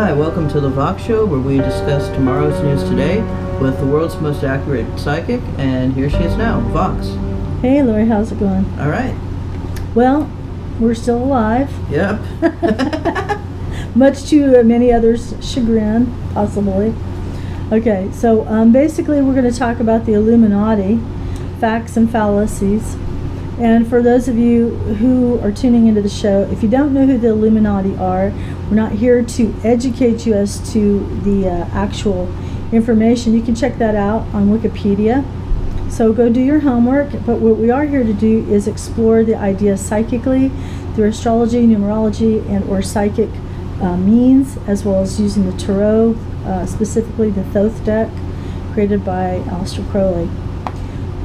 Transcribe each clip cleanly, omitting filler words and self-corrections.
Hi, welcome to the Voxx Show, where we discuss tomorrow's news today with the world's most accurate psychic, and here she is now, Voxx. Hey, Lori, how's it going? All right. Well, we're still alive. Yep. Much to many others' chagrin, possibly. Okay, so basically we're going to talk about the Illuminati, facts and fallacies. And for those of you who are tuning into the show, if you don't know who the Illuminati are, we're not here to educate you as to the actual information. You can check that out on Wikipedia. So go do your homework. But what we are here to do is explore the idea psychically through astrology, numerology, and or psychic means, as well as using the tarot, specifically the Thoth deck, created by Aleister Crowley,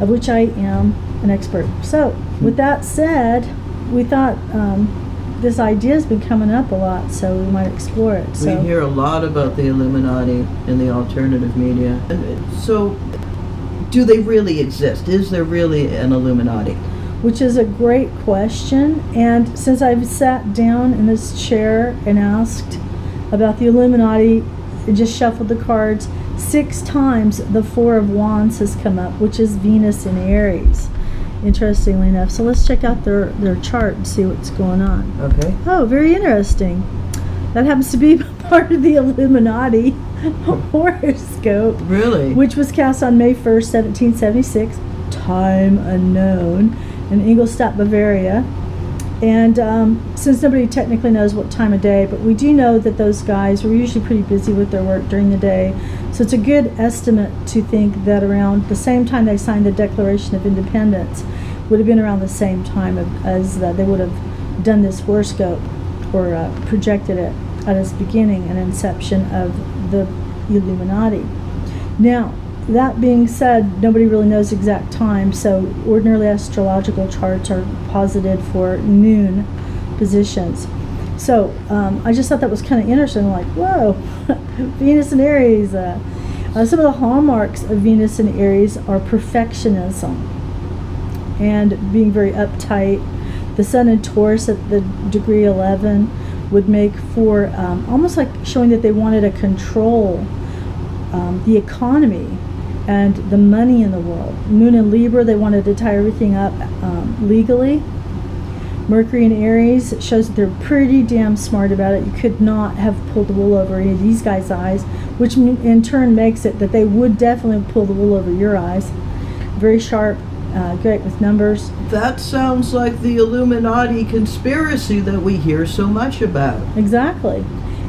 of which I am an expert. So with that said, we thought this idea has been coming up a lot, so we might explore it. We hear a lot about the Illuminati in the alternative media. So do they really exist? Is there really an Illuminati? Which is a great question, and since I've sat down in this chair and asked about the Illuminati, just shuffled the cards 6 times, the Four of Wands has come up, which is Venus in Aries, interestingly enough. So let's check out their chart and see what's going on. Okay. Oh, very interesting. That happens to be part of the Illuminati horoscope. Really? Which was cast on May 1st, 1776, time unknown, in Ingolstadt, Bavaria. And since nobody technically knows what time of day, but we do know that those guys were usually pretty busy with their work during the day. So it's a good estimate to think that around the same time they signed the Declaration of Independence would have been around the same time as they would have done this horoscope or projected it at its beginning and inception of the Illuminati. Now, that being said, nobody really knows exact time, so ordinarily astrological charts are posited for noon positions. So I just thought that was kind of interesting, like, whoa, Venus in Aries. Some of the hallmarks of Venus in Aries are perfectionism and being very uptight. The Sun in Taurus at the degree 11 would make for almost like showing that they wanted to control the economy and the money in the world. Moon in Libra, they wanted to tie everything up legally. Mercury in Aries shows that they're pretty damn smart about it. You could not have pulled the wool over any of these guys' eyes, which in turn makes it that they would definitely pull the wool over your eyes. Very sharp, great with numbers. That sounds like the Illuminati conspiracy that we hear so much about. Exactly.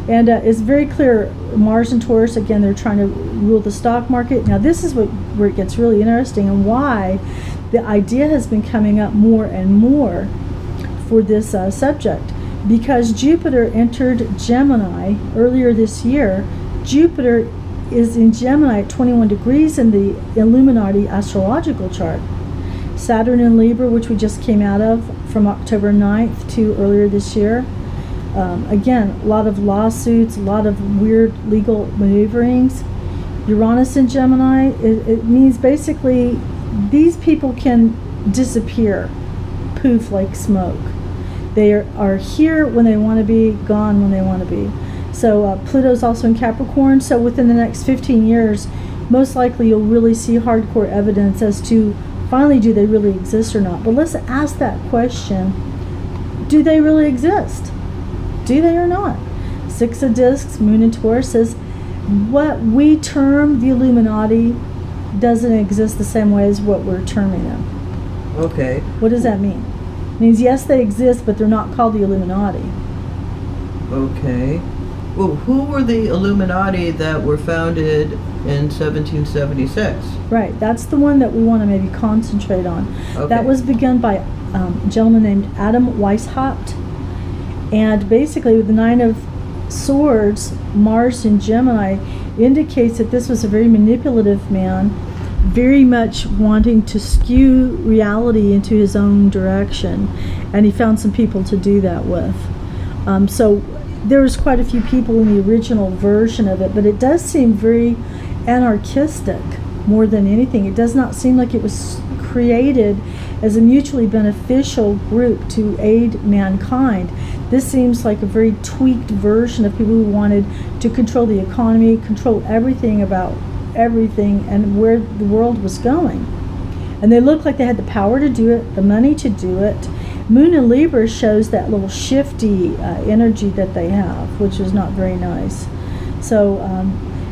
And it's very clear, Mars and Taurus, again, they're trying to rule the stock market. Now, this is where it gets really interesting, and why the idea has been coming up more and more for this subject. Because Jupiter entered Gemini earlier this year. Jupiter is in Gemini at 21 degrees in the Illuminati astrological chart. Saturn in Libra, which we just came out of from October 9th to earlier this year. Again, a lot of lawsuits, a lot of weird legal maneuverings. Uranus in Gemini, it means basically these people can disappear, poof like smoke. They are here when they want to be, gone when they want to be. So Pluto's also in Capricorn, so within the next 15 years, most likely you'll really see hardcore evidence as to finally, do they really exist or not? But let's ask that question, do they really exist? Do they or not? Six of Discs, Moon in Taurus, says what we term the Illuminati doesn't exist the same way as what we're terming them. Okay. What does that mean? It means yes, they exist, but they're not called the Illuminati. Okay. Well, who were the Illuminati that were founded in 1776? Right, that's the one that we want to maybe concentrate on. Okay. That was begun by a gentleman named Adam Weishaupt. And basically, with the Nine of Swords, Mars in Gemini indicates that this was a very manipulative man, very much wanting to skew reality into his own direction. And he found some people to do that with. So there was quite a few people in the original version of it, but it does seem very anarchistic more than anything. It does not seem like it was created as a mutually beneficial group to aid mankind. This seems like a very tweaked version of people who wanted to control the economy, control everything about everything and where the world was going. And they look like they had the power to do it, the money to do it. Moon in Libra shows that little shifty energy that they have, which is not very nice. So,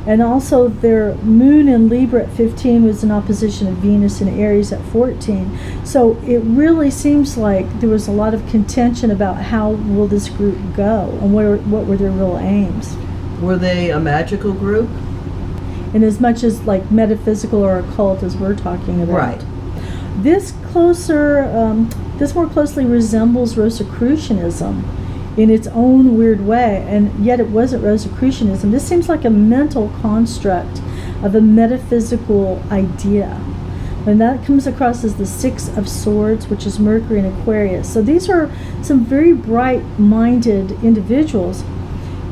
and also their Moon in Libra at 15 was in opposition of Venus in Aries at 14. So it really seems like there was a lot of contention about how will this group go and what were their real aims. Were they a magical group? In as much as like metaphysical or occult as we're talking about. Right. This more closely resembles Rosicrucianism in its own weird way, and yet it wasn't Rosicrucianism. This seems like a mental construct of a metaphysical idea. And that comes across as the Six of Swords, which is Mercury in Aquarius. So these are some very bright-minded individuals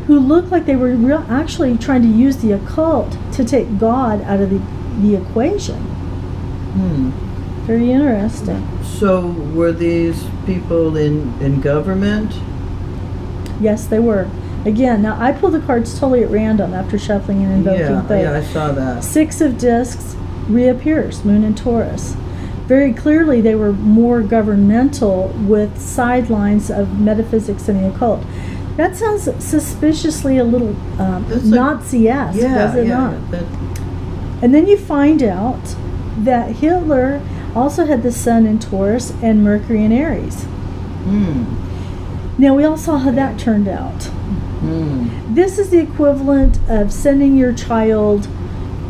who look like they were actually trying to use the occult to take God out of the equation. Very interesting. So were these people in government? Yes, they were. Again, now I pulled the cards totally at random after shuffling and invoking both. Yeah, I saw that. Six of Discs reappears, Moon in Taurus. Very clearly they were more governmental with sidelines of metaphysics and the occult. That sounds suspiciously a little Nazi-esque, does it not? And then you find out that Hitler also had the Sun in Taurus and Mercury in Aries. Now we all saw how that turned out. This is the equivalent of sending your child,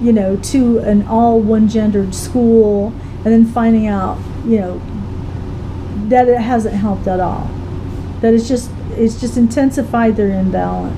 to an all one-gendered school and then finding out, that it hasn't helped at all. That it's just intensified their imbalance.